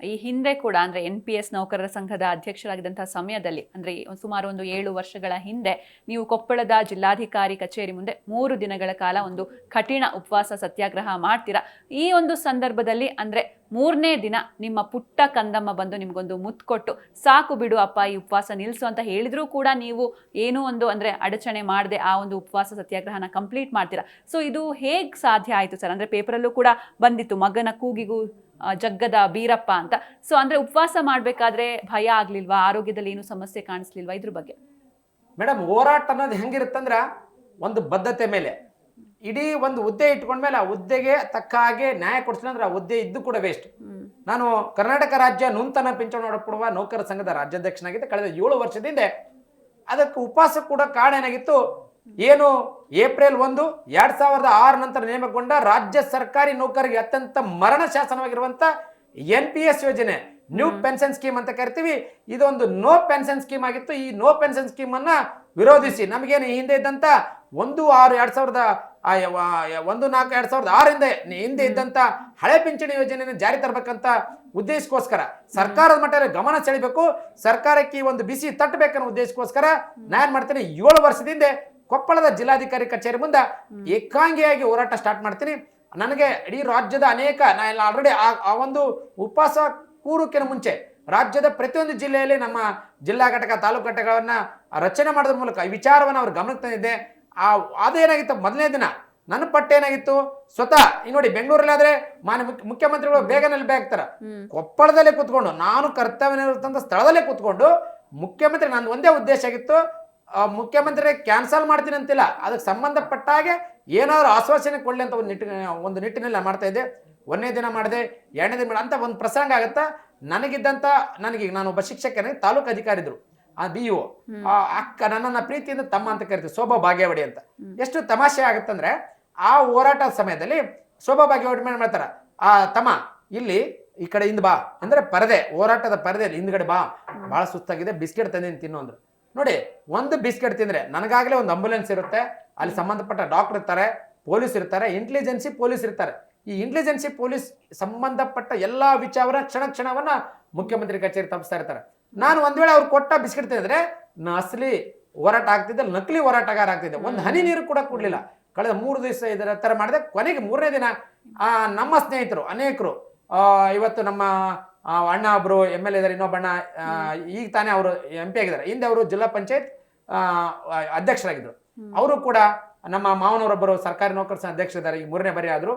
ಈ ಹಿಂದೆ ಕೂಡ ಅಂದ್ರೆ NPS ನೌಕರರ ಸಂಘದ ಅಧ್ಯಕ್ಷರಾಗಿದ್ದಂತಹ ಸಮಯದಲ್ಲಿ ಅಂದ್ರೆ ಸುಮಾರು ಒಂದು 7 ವರ್ಷಗಳ ಹಿಂದೆ ನೀವು ಕೊಪ್ಪಳದ ಜಿಲ್ಲಾಧಿಕಾರಿ ಕಚೇರಿ ಮುಂದೆ 3 ದಿನಗಳ ಕಾಲ ಒಂದು ಕಠಿಣ ಉಪವಾಸ ಸತ್ಯಾಗ್ರಹ ಮಾಡ್ತೀರಾ. ಈ ಒಂದು ಸಂದರ್ಭದಲ್ಲಿ ಅಂದ್ರೆ 3ನೇ ದಿನ ನಿಮ್ಮ ಪುಟ್ಟ ಕಂದಮ್ಮ ಬಂದು ನಿಮ್ಗೊಂದು ಮುತ್ತು ಕೊಟ್ಟು ಸಾಕು ಬಿಡು ಅಪ್ಪ ಈ ಉಪವಾಸ ನಿಲ್ಸು ಅಂತ ಹೇಳಿದ್ರೂ ಕೂಡ ನೀವು ಏನೋ ಒಂದು ಅಂದ್ರೆ ಅಡಚಣೆ ಮಾಡದೆ ಆ ಒಂದು ಉಪವಾಸ ಸತ್ಯಾಗ್ರಹನ ಕಂಪ್ಲೀಟ್ ಮಾಡ್ತೀರಾ. ಸೊ ಇದು ಹೇಗ್ ಸಾಧ್ಯ ಆಯ್ತು ಸರ್? ಅಂದ್ರೆ ಪೇಪರಲ್ಲೂ ಕೂಡ ಬಂದಿತ್ತು ಮಗನ ಕೂಗಿಗೂ ಜಗ್ಗದ ಬೀರಪ್ಪ ಅಂತ. ಸೊ ಅಂದ್ರೆ ಉಪವಾಸ ಮಾಡ್ಬೇಕಾದ್ರೆ ಭಯ ಆಗ್ಲಿಲ್ವಾ? ಆರೋಗ್ಯದಲ್ಲಿ ಏನು ಸಮಸ್ಯೆ ಕಾಣಿಸ್ಲಿಲ್ವಾ? ಇದ್ರ ಬಗ್ಗೆ ಮೇಡಮ್, ಹೋರಾಟ ಅನ್ನೋದು ಹೆಂಗಿರುತ್ತಂದ್ರ ಒಂದು ಬದ್ಧತೆ ಮೇಲೆ, ಇಡೀ ಒಂದು ಹುದ್ದೆ ಇಟ್ಕೊಂಡ್ಮೇಲೆ ಆ ಹುದ್ದೆಗೆ ತಕ್ಕ ಹಾಗೆ ನ್ಯಾಯ ಕೊಡಿಸಿಲ್ಲ ಅಂದ್ರೆ ಆ ಹುದ್ದೆ ಇದ್ದು ಕೂಡ ವೇಸ್ಟ್. ನಾನು ಕರ್ನಾಟಕ ರಾಜ್ಯ ನೂತನ ಪಿಂಚಣಿ ಒಳಪಡುವ ನೌಕರ ಸಂಘದ ರಾಜ್ಯಾಧ್ಯಕ್ಷನಾಗಿದ್ದೆ ಕಳೆದ 7 ವರ್ಷದಿಂದ. ಅದಕ್ಕೆ ಉಪವಾಸ ಕೂಡ ಕಾರಣ ಏನಾಗಿತ್ತು, ಏನು ಏಪ್ರಿಲ್ 1, 2006 ನಂತರ ನೇಮಕಗೊಂಡ ರಾಜ್ಯ ಸರ್ಕಾರಿ ನೌಕರಿಗೆ ಅತ್ಯಂತ ಮರಣ ಶಾಸನವಾಗಿರುವಂತ NPS ಯೋಜನೆ, ನ್ಯೂ ಪೆನ್ಷನ್ ಸ್ಕೀಮ್ ಅಂತ ಕರಿತೀವಿ, ಇದೊಂದು ನೋ ಪೆನ್ಷನ್ ಸ್ಕೀಮ್ ಆಗಿತ್ತು. ಈ ನೋ ಪೆನ್ಷನ್ ಸ್ಕೀಮ್ ಅನ್ನ ವಿರೋಧಿಸಿ ನಮಗೇನು ಹಿಂದೆ ಇದ್ದಂತ 1/4/2006 ಹಿಂದೆ ಇದ್ದಂತ ಹಳೆ ಪಿಂಚಣಿ ಯೋಜನೆಯನ್ನು ಜಾರಿ ತರಬೇಕಂತ ಉದ್ದೇಶಕ್ಕೋಸ್ಕರ ಸರ್ಕಾರದ ಮಟ್ಟದಲ್ಲಿ ಗಮನ ಸೆಳೆಬೇಕು, ಸರ್ಕಾರಕ್ಕೆ ಒಂದು ಬಿಸಿ ತಟ್ಟಬೇಕನ್ನೋ ಉದ್ದೇಶಕ್ಕೋಸ್ಕರ ನಾನು ಮಾಡ್ತೀನಿ 7 ವರ್ಷದಿಂದ ಕೊಪ್ಪಳದ ಜಿಲ್ಲಾಧಿಕಾರಿ ಕಚೇರಿ ಮುಂದೆ ಏಕಾಂಗಿಯಾಗಿ ಹೋರಾಟ ಸ್ಟಾರ್ಟ್ ಮಾಡ್ತೀನಿ. ನನಗೆ ಇಡೀ ರಾಜ್ಯದ ಅನೇಕ ನಾನು ಆಲ್ರೆಡಿ ಆ ಒಂದು ಉಪವಾಸ ಕೂರೋಕ್ಕಿಂತ ಮುಂಚೆ ರಾಜ್ಯದ ಪ್ರತಿಯೊಂದು ಜಿಲ್ಲೆಯಲ್ಲಿ ನಮ್ಮ ಜಿಲ್ಲಾ ಘಟಕ ತಾಲೂಕು ಘಟಕಗಳನ್ನ ರಚನೆ ಮಾಡೋದ್ರ ಮೂಲಕ ಈ ವಿಚಾರವನ್ನು ಅವ್ರ ಗಮನಕ್ಕೆ ತಂದಿದ್ದೆ. ಅದೇನಾಗಿತ್ತು, ಮೊದಲನೇ ದಿನ ನನ್ನ ಪಟ್ಟ ಏನಾಗಿತ್ತು, ಸ್ವತಃ ಈ ನೋಡಿ ಬೆಂಗಳೂರಲ್ಲಿ ಆದ್ರೆ ಮುಖ್ಯಮಂತ್ರಿಗಳು ಬೇಗ ನೆಲಬೆ ಆಗ್ತಾರ, ಕೊಪ್ಪಳದಲ್ಲೇ ಕೂತ್ಕೊಂಡು ನಾನು ಕರ್ತವ್ಯ ಸ್ಥಳದಲ್ಲೇ ಕೂತ್ಕೊಂಡು ಮುಖ್ಯಮಂತ್ರಿ, ನಂದು ಒಂದೇ ಉದ್ದೇಶ ಆಗಿತ್ತು, ಮುಖ್ಯಮಂತ್ರಿ ಕ್ಯಾನ್ಸಲ್ ಮಾಡ್ತೀನಿ ಅಂತಿಲ್ಲ, ಅದಕ್ಕೆ ಸಂಬಂಧಪಟ್ಟ ಹಾಗೆ ಏನಾದ್ರು ಆಶ್ವಾಸನೆ ಕೊಡ್ಲಿ ಅಂತ ಒಂದು ನಿಟ್ಟಿನಲ್ಲಿ ಮಾಡ್ತಾ ಇದ್ದೆ. 1ನೇ ದಿನ ಮಾಡಿದೆ, 2ನೇ ದಿನ ಅಂತ ಒಂದು ಪ್ರಸಂಗ ಆಗುತ್ತಾ, ನಾನು ಒಬ್ಬ ಶಿಕ್ಷಕನಿಗೆ ತಾಲೂಕು ಅಧಿಕಾರಿ ಇದ್ರು, ಆ BO ಅಕ್ಕ ನನ್ನನ್ನ ಪ್ರೀತಿಯಿಂದ ತಮ್ಮ ಅಂತ ಕರಿತೀವಿ, ಶೋಭಾ ಭಾಗ್ಯವಡಿ ಅಂತ. ಎಷ್ಟು ತಮಾಷೆ ಆಗುತ್ತಂದ್ರೆ ಆ ಹೋರಾಟ ಸಮಯದಲ್ಲಿ ಶೋಭಾ ಭಾಗ್ಯವಡಿ ಮಾಡ್ತಾರ, ತಮ್ಮ ಇಲ್ಲಿ ಈ ಕಡೆ ಹಿಂದ್ ಬಾ ಅಂದ್ರೆ ಪರದೆ, ಹೋರಾಟದ ಪರದೆಯಲ್ಲಿ ಹಿಂದ್ಗಡೆ ಬಾ, ಬಹಳ ಸುಸ್ತಾಗಿದೆ, ಬಿಸ್ಕೆಟ್ ತಂದಿನಿ ತಿನ್ನು ಅಂದ್ರು. ನೋಡಿ, ಒಂದು ಬಿಸ್ಕೆಟ್ ತಿಂದ್ರೆ ನನಗಾಗಲೇ ಒಂದು ಆಂಬುಲೆನ್ಸ್ ಇರುತ್ತೆ, ಅಲ್ಲಿ ಸಂಬಂಧಪಟ್ಟ ಡಾಕ್ಟರ್ ಇರ್ತಾರೆ, ಪೊಲೀಸ್ ಇರ್ತಾರೆ, ಇಂಟೆಲಿಜೆನ್ಸಿ ಪೊಲೀಸ್ ಇರ್ತಾರೆ. ಈ ಇಂಟೆಲಿಜೆನ್ಸಿ ಪೊಲೀಸ್ ಸಂಬಂಧಪಟ್ಟ ಎಲ್ಲಾ ವಿಚಾರ ಕ್ಷಣವನ್ನ ಮುಖ್ಯಮಂತ್ರಿ ಕಚೇರಿ ತಪ್ಪಿಸ್ತಾ ಇರ್ತಾರೆ. ನಾನು ಒಂದ್ ವೇಳೆ ಅವ್ರು ಕೊಟ್ಟ ಬಿಸ್ಕೆಟ್ ತಿಂದ್ರೆ ಅಸಲಿ ಹೋರಾಟ ಆಗ್ತಿದ್ದೆ, ನಕಲಿ ಹೋರಾಟಗಾರ ಆಗ್ತಿದ್ದೆ. ಒಂದು ಹನಿ ನೀರು ಕೂಡ ಕೊಡ್ಲಿಲ್ಲ. ಕಳೆದ 3 ದಿವಸ ಇದರ ತರ ಮಾಡಿದೆ. ಕೊನೆಗೆ 3ನೇ ದಿನ ನಮ್ಮ ಸ್ನೇಹಿತರು ಅನೇಕರು, ಇವತ್ತು ನಮ್ಮ ಅಣ್ಣ ಒಬ್ರು MLA ಇದ್ದಾರೆ, ಇನ್ನೊಬ್ಬಣ್ಣ ಈಗ ತಾನೇ ಅವರು MP ಆಗಿದ್ದಾರೆ, ಹಿಂದೆ ಅವರು ಜಿಲ್ಲಾ ಪಂಚಾಯತ್ ಅಧ್ಯಕ್ಷರಾಗಿದ್ರು. ಅವರು ಕೂಡ ನಮ್ಮ ಮಾವನವರೊಬ್ಬರು ಸರ್ಕಾರಿ ನೌಕರ ಸಂಘ ಅಧ್ಯಕ್ಷರಿದ್ದಾರೆ, ಈಗ 3ನೇ ಬಾರಿ ಆದ್ರು,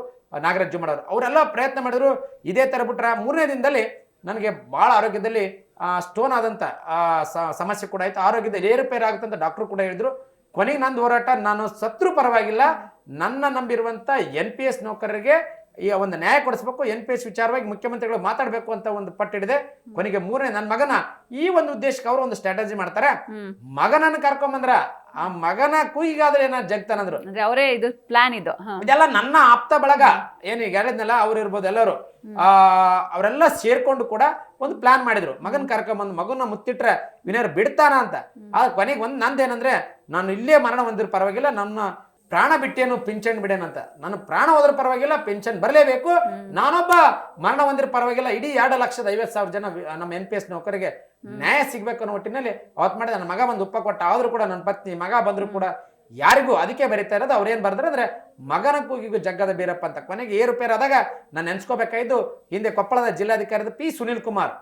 ನಾಗರಾಜ್ ಜುಮ್ಮಡ್ ಅವರು. ಅವರೆಲ್ಲ ಪ್ರಯತ್ನ ಮಾಡಿದ್ರು. ಇದೇ ತರ ಬಿಟ್ರ 3ನೇ ದಿನದಲ್ಲಿ ನನಗೆ ಬಹಳ ಆರೋಗ್ಯದಲ್ಲಿ ಸ್ಟೋನ್ ಆದಂತ ಸಮಸ್ಯೆ ಕೂಡ ಆಯ್ತು, ಆರೋಗ್ಯದಲ್ಲಿ ಏರುಪೇರು ಆಗುತ್ತೆ ಅಂತ ಡಾಕ್ಟರ್ ಕೂಡ ಹೇಳಿದ್ರು. ಕೊನೆಗೆ ನಂದು ಹೋರಾಟ, ನಾನು ಸತ್ರು ಪರವಾಗಿಲ್ಲ, ನನ್ನ ನಂಬಿರುವಂತ NPS ನೌಕರರಿಗೆ ಈ ಒಂದು ನ್ಯಾಯ ಕೊಡಿಸ್ಬೇಕು, NPS ವಿಚಾರವಾಗಿ ಮುಖ್ಯಮಂತ್ರಿಗಳು ಮಾತಾಡಬೇಕು ಅಂತ ಒಂದು ಪಟ್ಟಿಡಿದೆ. ಕೊನೆಗೆ 3ನೇ ನನ್ನ ಮಗನ ಈ ಒಂದು ಉದ್ದೇಶಕ್ಕೆ ಅವರು ಒಂದು ಸ್ಟ್ರಾಟಜಿ ಮಾಡ್ತಾರೆ. ಮಗನನ್ನು ಕರ್ಕೊಂಬಂದ್ರ, ಆ ಮಗನ ಕೂಯಿಗಾದ್ರೆ ಏನ ಜಗ್ತಾನಂದ್ರು, ಅವರೇ ಇದು ಪ್ಲಾನ್ ಇದು. ಇದೆಲ್ಲ ನನ್ನ ಆಪ್ತ ಬಳಗ, ಏನು ಈಗ ಹೇಳಿದ್ನಲ್ಲ ಅವ್ರು ಇರ್ಬೋದು, ಎಲ್ಲರೂ ಅವರೆಲ್ಲ ಸೇರ್ಕೊಂಡು ಕೂಡ ಒಂದು ಪ್ಲಾನ್ ಮಾಡಿದ್ರು. ಮಗನ್ ಕರ್ಕೊಂಬಂದು ಮಗನ ಮುತ್ತಿಟ್ರೆ ವಿನಯರ್ ಬಿಡ್ತಾನ ಅಂತ. ಆದ್ರೆ ಕೊನೆಗೆ ನಂದೇನಂದ್ರೆ, ನಾನು ಇಲ್ಲೇ ಮರಣ ಹೊಂದಿರ ಪರವಾಗಿಲ್ಲ, ನನ್ನ ಪ್ರಾಣ ಬಿಟ್ಟೇನು ಪಿಂಚಣಿ ಬಿಡೇನಂತ. ನಾನು ಪ್ರಾಣ ಹೋದ್ರ ಪರವಾಗಿಲ್ಲ, ಪೆನ್ಷನ್ ಬರಲೇಬೇಕು, ನಾನೊಬ್ಬ ಮರಣ ಹೊಂದಿರ ಪರವಾಗಿಲ್ಲ, ಇಡೀ 2,50,000 ಜನ ನಮ್ಮ NPS ನೌಕರಿಗೆ ನ್ಯಾಯ ಸಿಗ್ಬೇಕು ಅನ್ನೋ ಒಟ್ಟಿನಲ್ಲಿ ಅವತ್ತು ಮಾಡಿ ನನ್ನ ಮಗ ಬಂದು ಉಪ್ಪ ಕೊಟ್ಟ. ಆದ್ರೂ ಕೂಡ ನನ್ನ ಪತ್ನಿ ಮಗ ಬಂದ್ರು ಕೂಡ ಯಾರಿಗೂ ಅದಕ್ಕೆ ಬರೀತಾ ಇರೋದು. ಅವ್ರೇನ್ ಬರ್ತಾರೆ ಅಂದ್ರೆ ಮಗನ ಕೂಗಿಗೂ ಜಗ್ಗದ ಬೀರಪ್ಪ ಅಂತ. ಕೊನೆಗೆ ಏರುಪೇರಾದಾಗ ನಾನು ನೆನ್ಸ್ಕೋಬೇಕಾಯ್ತು, ಹಿಂದೆ ಕೊಪ್ಪಳದ ಜಿಲ್ಲಾಧಿಕಾರಿ P. ಸುನಿಲ್ ಕುಮಾರ್,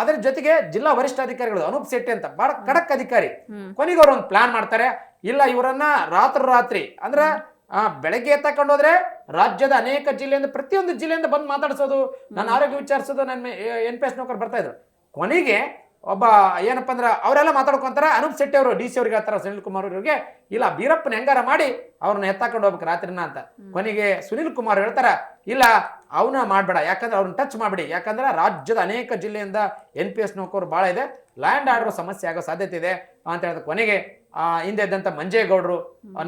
ಅದ್ರ ಜೊತೆಗೆ ಜಿಲ್ಲಾ ವರಿಷ್ಠಾಧಿಕಾರಿಗಳು ಅನೂಪ್ ಶೆಟ್ಟಿ ಅಂತ ಬಹಳ ಖಡಕ್ ಅಧಿಕಾರಿ. ಕೊನೆಗೆ ಅವ್ರು ಒಂದು ಪ್ಲಾನ್ ಮಾಡ್ತಾರೆ, ಇಲ್ಲ ಇವರನ್ನ ರಾತ್ರಿ ಅಂದ್ರೆ ಬೆಳಗ್ಗೆ ಎತ್ತಕೊಂಡು ಹೋದ್ರೆ ರಾಜ್ಯದ ಅನೇಕ ಜಿಲ್ಲೆಯಿಂದ, ಪ್ರತಿಯೊಂದು ಜಿಲ್ಲೆಯಿಂದ ಬಂದು ಮಾತಾಡ್ಸೋದು, ನನ್ನ ಆರೋಗ್ಯ ವಿಚಾರಿಸೋದು, ನನ್ನ NPS ನೌಕರು ಬರ್ತಾ ಇದ್ರು. ಕೊನೆಗೆ ಒಬ್ಬ ಏನಪ್ಪ ಅಂದ್ರೆ ಅವರೆಲ್ಲ ಮಾತಾಡ್ಕೊಂತಾರ. ಅನೂಪ್ ಶೆಟ್ಟಿ ಅವರು DC ಅವ್ರಿಗೆ ಹೇಳ್ತಾರ, ಸುನಿಲ್ ಕುಮಾರ್ ಅವರಿಗೆ, ಇಲ್ಲ ಬೀರಪ್ಪನ ಹೆಂಗಾರ ಮಾಡಿ ಅವ್ರನ್ನ ಎತ್ತಾಕೊಂಡು ಹೋಗ್ಬೇಕು ರಾತ್ರಿನ ಅಂತ. ಕೊನೆಗೆ ಸುನಿಲ್ ಕುಮಾರ್ ಹೇಳ್ತಾರ, ಇಲ್ಲ ಅವನ್ನ ಮಾಡ್ಬೇಡ, ಯಾಕಂದ್ರೆ ಅವ್ರನ್ನ ಟಚ್ ಮಾಡ್ಬೇಡಿ, ಯಾಕಂದ್ರೆ ರಾಜ್ಯದ ಅನೇಕ ಜಿಲ್ಲೆಯಿಂದ NPS ನೌಕರು ಬಹಳ ಇದೆ, ಲ್ಯಾಂಡ್ ಆರ್ಡರ್ ಸಮಸ್ಯೆ ಆಗೋ ಸಾಧ್ಯತೆ ಇದೆ ಅಂತ ಹೇಳಿದ. ಕೊನೆಗೆ ಹಿಂದೆ ಇದ್ದಂತ ಮಂಜೇಗೌಡರು,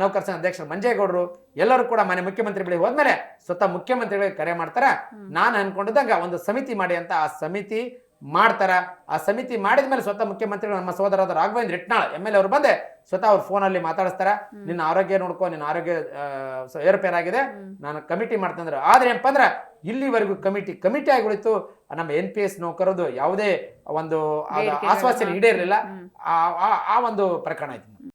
ನೌಕರ ಸಂಘ ಅಧ್ಯಕ್ಷರು ಮಂಜೇಗೌಡರು ಎಲ್ಲರೂ ಕೂಡ ಮನೆ ಮುಖ್ಯಮಂತ್ರಿ ಬಳಿ ಹೋದ್ಮೇಲೆ ಸ್ವತಃ ಮುಖ್ಯಮಂತ್ರಿಗಳಿಗೆ ಕರೆ ಮಾಡ್ತಾರ. ನಾನು ಅನ್ಕೊಂಡಿದ್ದಂಗ ಒಂದು ಸಮಿತಿ ಮಾಡಿ ಅಂತ ಆ ಸಮಿತಿ ಮಾಡ್ತಾರ. ಆ ಸಮಿತಿ ಮಾಡಿದ್ಮೇಲೆ ಸ್ವತಃ ಮುಖ್ಯಮಂತ್ರಿಗಳು ನಮ್ಮ ಸೋದರಾದ ರಾಘವೇಂದ್ರ ಇಟ್ನಾಳ್ MLA ಅವರು ಬಂದೆ ಸ್ವತಃ ಅವ್ರ ಫೋನಲ್ಲಿ ಮಾತಾಡಿಸ್ತಾರ, ನಿನ್ನ ಆರೋಗ್ಯ ನೋಡ್ಕೊ, ನಿನ್ನ ಆರೋಗ್ಯ ಏರುಪೇರಾಗಿದೆ, ನಾನು ಕಮಿಟಿ ಮಾಡ್ತಂದ್ರೆ. ಆದ್ರೆ ಏನಪ್ಪ ಅಂದ್ರೆ ಇಲ್ಲಿವರೆಗೂ ಕಮಿಟಿ ಆಗಿ ಉಳಿತು. ನಮ್ಮ NPS ನೌಕರದು ಯಾವುದೇ ಒಂದು ಬೇಡಿಕೆಗಳು, ಆಶ್ವಾಸನೆ ಹಾ. ಈಡೇರಲಿಲ್ಲ. ಹ್ಮ್. ಆ ಒಂದು ಪ್ರಕರಣ ಆಯ್ತು.